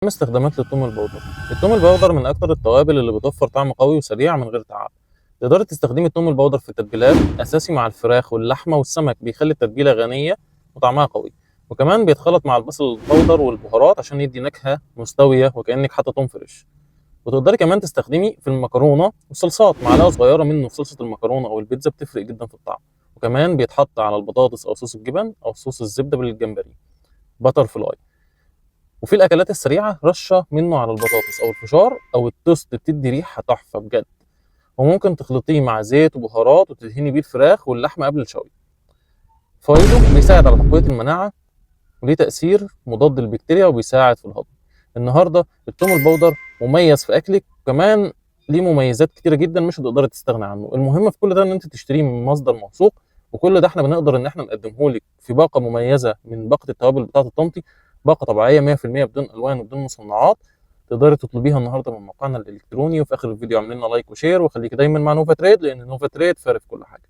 استخدامات للثوم البودر. الثوم البودر من اكتر التوابل اللي بتوفر طعم قوي وسريع من غير تعب. تقدري تستخدمي الثوم البودر في التتبيلات اساسي مع الفراخ واللحمه والسمك، بيخلي التتبيله غنيه وطعمها قوي. وكمان بيتخلط مع البصل البودر والبهارات عشان يدي نكهه مستويه وكانك حاطه ثوم فريش. وتقدري كمان تستخدمي في المكرونه والصلصات معلقه صغيره منه في صلصه المكرونه او البيتزا، بتفرق جدا في الطعم. وكمان بيتحط على البطاطس او صوص الجبن او صوص الزبده بالجمبري، باتر فلاي. وفي الاكلات السريعه رشه منه على البطاطس او الفشار او التوست، بتدي ريحه تحفه بجد. وممكن تخلطيه مع زيت وبهارات وتدهني بيه الفراخ واللحمه قبل الشوي. فوائده بيساعد على تقويه المناعه، وليه تاثير مضاد للبكتيريا وبيساعد في الهضم. النهارده الثوم البودر مميز في اكلك، وكمان ليه مميزات كتيره جدا مش هتقدري تستغنى عنه. المهم في كل ده ان انت تشتريه من مصدر موثوق، وكل ده احنا بنقدر ان احنا نقدمه لك في باقه مميزه من باقه التوابل بتاعه الطنطي، باقه طبيعيه 100% بدون الوان وبدون مصنعات. تقدري تطلبيها النهارده من موقعنا الالكتروني. وفي اخر الفيديو اعمل لنا لايك وشير، وخليك دايما مع نوفا تريد، لان نوفا تريد فارق في كل حاجه.